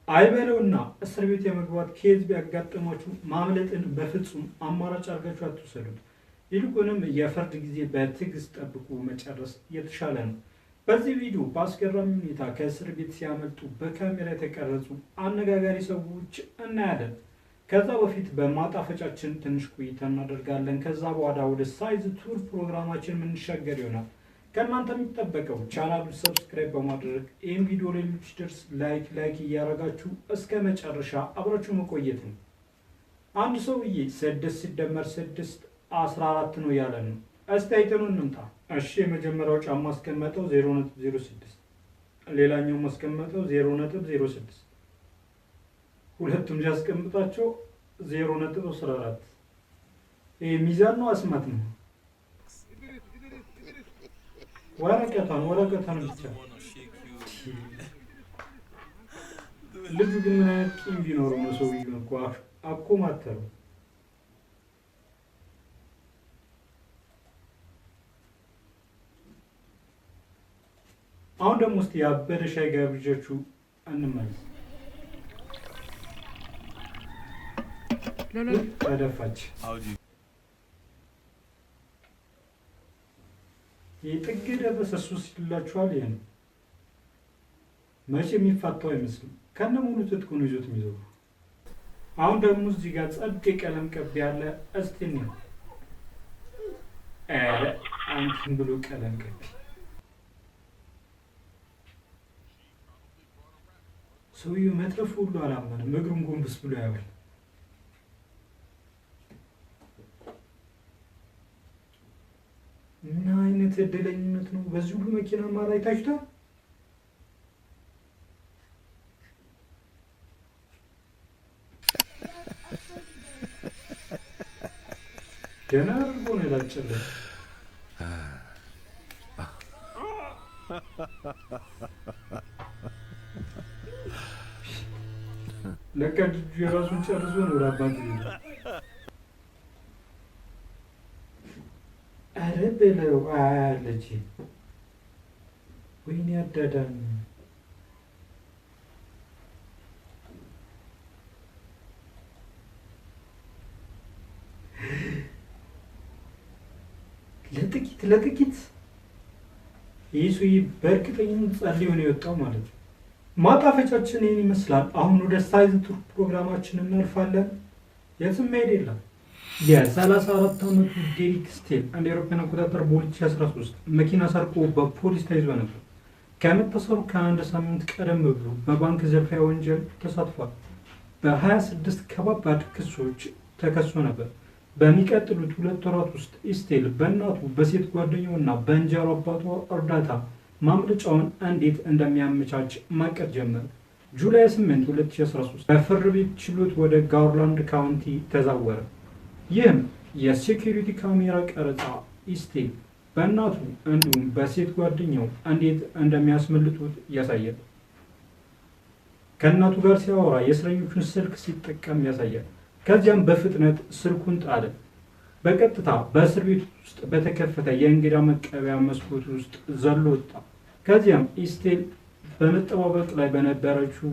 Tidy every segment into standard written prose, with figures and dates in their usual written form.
አይበለውና እስር ቤት የመግባት ኬዝ ቢያጋጥማችሁ ማምለጥን በፍጹም አማራጭ አድርጋችሁ አትወሰዱት። ይልቁንም የፍርድ ጊዜ በትዕግስት ጠብቁ፣ መጨረስ የተሻለ ነው። በዚህ ቪዲዮ በአስገራሚ ሁኔታ ከእስር ቤት ሲያመልጡ በካሜራ የተቀረጹ አነጋጋሪ ሰዎች እናያለን። ከዛ በፊት በማጣፈጫችን ትንሽ ቆይታ እናደርጋለን። ከዛ በኋላ ወደ ሳይዝ ቱር ፕሮግራማችን የምንሻገር ይሆናል። ከእናንተ የሚጠበቀው ቻናሉን ሰብስክራይብ በማድረግ ይህን ቪዲዮ ሌሎች ደርስ ላይክ እያደረጋችሁ እስከ መጨረሻ አብራችሁ መቆየት ነው። አንድ ሰውዬ 6 ሲደመር 6 14 ነው ያለን ነው። እስቲ አይተኑ እንምጣ። እሺ የመጀመሪያው ጫማ ማስቀመጠው 0.06፣ ሌላኛው ማስቀመጠው 0.06፣ ሁለቱም ሲያስቀምጣቸው 0.14። ይሄ ሚዛን ነው አስማት ነው? ወረቀቷን ብቻ። ልጁ ግን ምን አይነት ቂም ቢኖረው ነው ሰውዬው እኮ አኮማተረው። አሁን ደግሞ እስቲ ያበደ ሻይ ጋብዣችሁ እንመለስ። ተደፋች። የጥግ ደረሰ ሱስ ይላችኋል። ይሄን መቼ የሚፋታው አይመስልም። ከነ ሙሉ ትጥቁ ነው ይዞት የሚዞሩ። አሁን ደግሞ እዚህ ጋር ጸድ ቀለም ቀብ ያለ እስቲ ነው አንተን ብሎ ቀለም ቀብ። ሰውዬው መትረፍ ሁሉ አላመነም። እግሩን ጎንበስ ብሎ ያበል። ምን አይነት እድለኝነት ነው! በዚህ ሁሉ መኪና ማላይ ታጭቷል። ገና አድርጎ ነው የላጨለት። ለካ ልጁ የራሱን ጨርሶ ነው ራባት ነው። አረ በለው አለች። ወይኔ አዳዳም ለጥቂት ይህ ሰውዬ በእርግጠኝነት ጸልዮ ነው የወጣው ማለት ነው። ማጣፈጫችን ይህን ይመስላል። አሁን ወደ ሳይዝ ቱር ፕሮግራማችን እናልፋለን። የትም መሄድ የለም። የ34 ዓመቱ ዴሪክ ስቴል እንደ አውሮፓውያን አቆጣጠር በ2013 መኪና ሰርቆ በፖሊስ ተይዞ ነበር። ከመታሰሩ ከአንድ ሳምንት ቀደም ብሎ በባንክ ዝርፊያ ወንጀል ተሳትፏል። በ26 ከባባድ ክሶች ተከሶ ነበር። በሚቀጥሉት 2 ወራት ውስጥ ስቴል በእናቱ በሴት ጓደኛውና በእንጀራ አባቷ እርዳታ ማምለጫውን እንዴት እንደሚያመቻች ማቀድ ጀመረ። ጁላይ 8 2013 በፍርድ ቤት ችሎት ወደ ጋርላንድ ካውንቲ ተዛወረ። ይህም የሴኪሪቲ ካሜራ ቀረጻ ስቴል በእናቱ እንዲሁም በሴት ጓደኛው እንዴት እንደሚያስመልጡት ያሳያል። ከእናቱ ጋር ሲያወራ የእስረኞቹን ስልክ ሲጠቀም ያሳያል። ከዚያም በፍጥነት ስልኩን ጣለ። በቀጥታ በእስር ቤት ውስጥ በተከፈተ የእንግዳ መቀበያ መስኮት ውስጥ ዘሎ ወጣ። ከዚያም ስቴል በመጠባበቅ ላይ በነበረችው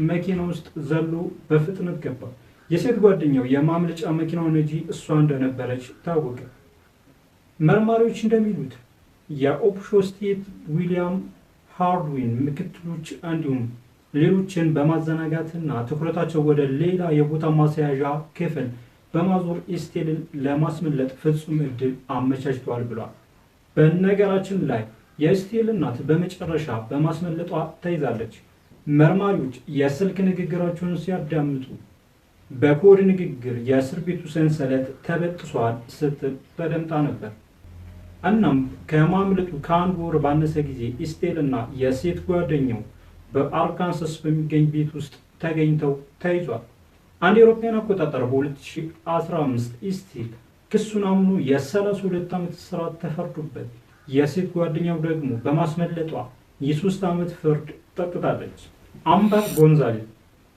መኪና ውስጥ ዘሎ በፍጥነት ገባ። የሴት ጓደኛው የማምለጫ መኪናው ነጂ እሷ እንደነበረች ታወቀ። መርማሪዎች እንደሚሉት የኦፕሾ ስቴት ዊሊያም ሃርድዊን ምክትሎች እንዲሁም ሌሎችን በማዘናጋትና ትኩረታቸው ወደ ሌላ የቦታ ማስያዣ ክፍል በማዞር ስቴልን ለማስመለጥ ፍጹም እድል አመቻችተዋል ብሏል። በነገራችን ላይ የስቴል እናት በመጨረሻ በማስመለጧ ተይዛለች። መርማሪዎች የስልክ ንግግራቸውን ሲያዳምጡ በኮድ ንግግር የእስር ቤቱ ሰንሰለት ተበጥሷል ስትል ተደምጣ ነበር። እናም ከማምለጡ ከአንድ ወር ባነሰ ጊዜ ስቴል እና የሴት ጓደኛው በአርካንሳስ በሚገኝ ቤት ውስጥ ተገኝተው ተይዟል። አንድ የአውሮፓውያን አቆጣጠር በ2015 ስቴል ክሱን አምኖ የ32 ዓመት እስራት ተፈርዶበት፣ የሴት ጓደኛው ደግሞ በማስመለጧ የ3 ዓመት ፍርድ ጠጥታለች።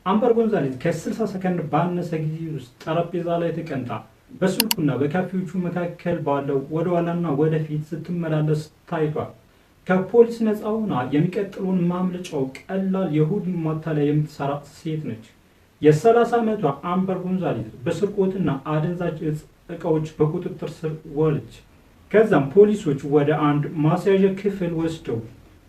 አምበር ጎንዛሌዝ ከ60 ሰከንድ ባነሰ ጊዜ ውስጥ ጠረጴዛ ላይ ተቀምጣ በስልኩና በካፌዎቹ መካከል ባለው ወደ ኋላና ወደፊት ስትመላለስ ታይቷል። ከፖሊስ ነፃ ሆና የሚቀጥለውን ማምለጫው ቀላል የሁሉን ማታለያ የምትሰራ ሴት ነች። የ30 ዓመቷ አምበር ጎንዛሌዝ በስርቆትና አደንዛዥ እቃዎች በቁጥጥር ስር ዋለች። ከዛም ፖሊሶች ወደ አንድ ማስያዣ ክፍል ወስደው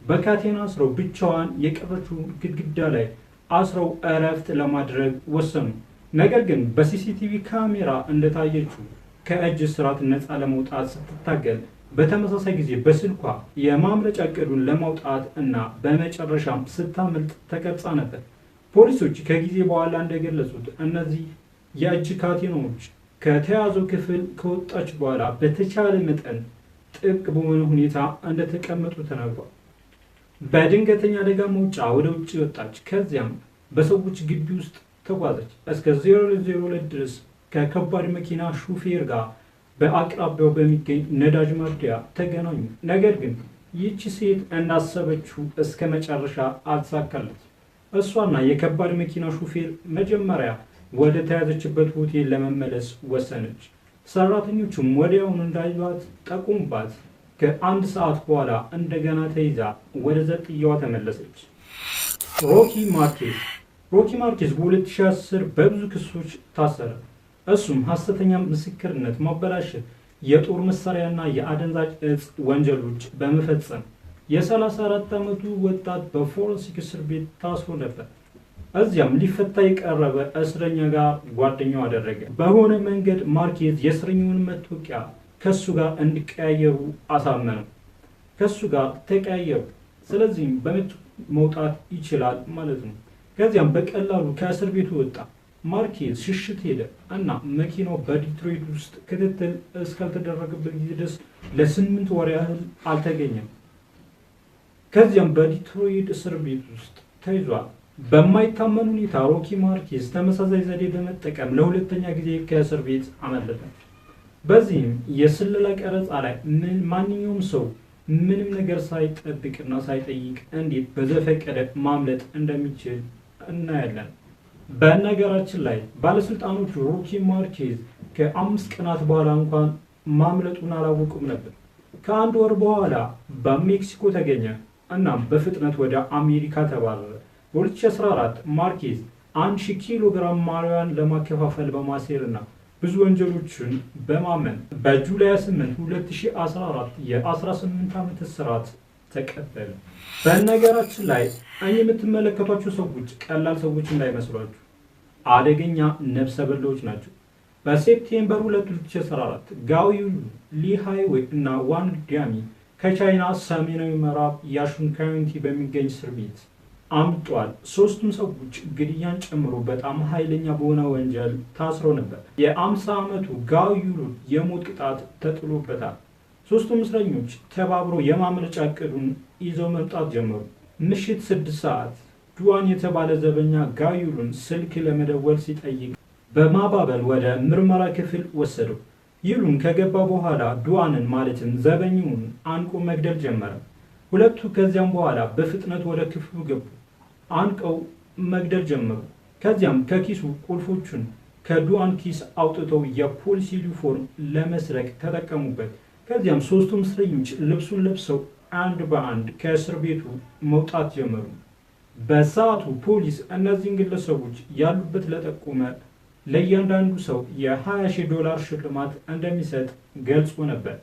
በካቴና አስረው ብቻዋን የቀረችው ግድግዳ ላይ አስረው እረፍት ለማድረግ ወሰኑ። ነገር ግን በሲሲቲቪ ካሜራ እንደታየችው ከእጅ እስራት ነፃ ለመውጣት ስትታገል በተመሳሳይ ጊዜ በስልኳ የማምለጫ ዕቅዱን ለማውጣት እና በመጨረሻም ስታመልጥ ተቀርጻ ነበር። ፖሊሶች ከጊዜ በኋላ እንደገለጹት እነዚህ የእጅ ካቴናዎች ከተያዘው ክፍል ከወጣች በኋላ በተቻለ መጠን ጥብቅ በሆነ ሁኔታ እንደተቀመጡ ተነግሯል። በድንገተኛ አደጋ መውጫ ወደ ውጭ ወጣች። ከዚያም በሰዎች ግቢ ውስጥ ተጓዘች። እስከ 002 ድረስ ከከባድ መኪና ሹፌር ጋር በአቅራቢያው በሚገኝ ነዳጅ ማደያ ተገናኙ። ነገር ግን ይህቺ ሴት እንዳሰበችው እስከ መጨረሻ አልተሳካለት። እሷና የከባድ መኪና ሹፌር መጀመሪያ ወደ ተያዘችበት ሆቴል ለመመለስ ወሰነች። ሰራተኞቹም ወዲያውኑ እንዳዩት ጠቁሙባት። ከአንድ ሰዓት በኋላ እንደገና ተይዛ ወደ ዘብጥያዋ ተመለሰች። ሮኪ ማርኬዝ በ2010 በብዙ ክሶች ታሰረ። እሱም ሐሰተኛ ምስክርነት ማበላሸት፣ የጦር መሳሪያና የአደንዛዥ እጽ ወንጀሎች በመፈጸም የ34 ዓመቱ ወጣት በፎረንሲክ እስር ቤት ታስሮ ነበር። እዚያም ሊፈታ የቀረበ እስረኛ ጋር ጓደኛው አደረገ። በሆነ መንገድ ማርኬዝ የእስረኛውን መታወቂያ ከሱ ጋር እንዲቀያየሩ አሳመነው። ከሱ ጋር ተቀያየሩ። ስለዚህም በምት መውጣት ይችላል ማለት ነው። ከዚያም በቀላሉ ከእስር ቤቱ ወጣ። ማርኬዝ ሽሽት ሄደ እና መኪናው በዲትሮይት ውስጥ ክትትል እስካልተደረገበት ጊዜ ድረስ ለ8 ወር ያህል አልተገኘም። ከዚያም በዲትሮይት እስር ቤት ውስጥ ተይዟል። በማይታመን ሁኔታ ሮኪ ማርኬዝ ተመሳሳይ ዘዴ በመጠቀም ለሁለተኛ ጊዜ ከእስር ቤት አመለጠ። በዚህም የስለላ ቀረጻ ላይ ማንኛውም ሰው ምንም ነገር ሳይጠብቅና ሳይጠይቅ እንዴት በዘፈቀደ ማምለጥ እንደሚችል እናያለን። በነገራችን ላይ ባለስልጣኖቹ ሮኪ ማርኬዝ ከ5 ቀናት በኋላ እንኳን ማምለጡን አላወቁም ነበር። ከአንድ ወር በኋላ በሜክሲኮ ተገኘ እና በፍጥነት ወደ አሜሪካ ተባረረ። በ2014 ማርኬዝ 1000 ኪሎ ግራም ማሪዋናን ለማከፋፈል በማሴርና ብዙ ወንጀሎችን በማመን በጁላይ 8 2014 የ18 ዓመት እስራት ተቀበለ። በነገራችን ላይ የምትመለከቷቸው ሰዎች ቀላል ሰዎች እንዳይመስሏችሁ፣ አደገኛ ነፍሰ በላዎች ናቸው። በሴፕቴምበር 2014 ጋዊዩ ሊ ሃይዌይ እና ዋንግ ዲያሚ ከቻይና ሰሜናዊ ምዕራብ ያሹን ካውንቲ በሚገኝ እስር ቤት አምጧል። 3ቱም ሰዎች ግድያን ጨምሮ በጣም ኃይለኛ በሆነ ወንጀል ታስረው ነበር። የ50 ዓመቱ ጋዊዩ የሞት ቅጣት ተጥሎበታል። 3ቱም እስረኞች ተባብረው የማምለጫ ዕቅዱን ይዘው መምጣት ጀመሩ። ምሽት 6 ሰዓት ዱዋን የተባለ ዘበኛ ጋዊዩን ስልክ ለመደወል ሲጠይቅ በማባበል ወደ ምርመራ ክፍል ወሰደው። ይሉን ከገባ በኋላ ዱዋንን ማለትም ዘበኛውን አንቆ መግደል ጀመረ። ሁለቱ ከዚያም በኋላ በፍጥነት ወደ ክፍሉ ገቡ። አንቀው መግደል ጀመሩ። ከዚያም ከኪሱ ቁልፎቹን ከዱዋን ኪስ አውጥተው የፖሊስ ዩኒፎርም ለመስረቅ ተጠቀሙበት። ከዚያም 3ቱም እስረኞች ልብሱን ለብሰው አንድ በአንድ ከእስር ቤቱ መውጣት ጀመሩ። በሰዓቱ ፖሊስ እነዚህን ግለሰቦች ያሉበት ለጠቆመ ለእያንዳንዱ ሰው $20,000 ሽልማት እንደሚሰጥ ገልጾ ነበር።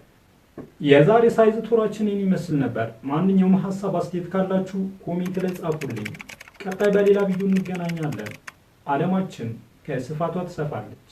የዛሬ ሳይዝ ቱራችንን ይመስል ነበር። ማንኛውም ሀሳብ አስተያየት ካላችሁ ኮሜንት ላይ ጻፉልኝ። ቀጣይ በሌላ ቪዲዮ እንገናኛለን። ዓለማችን ከስፋቷ ትሰፋለች።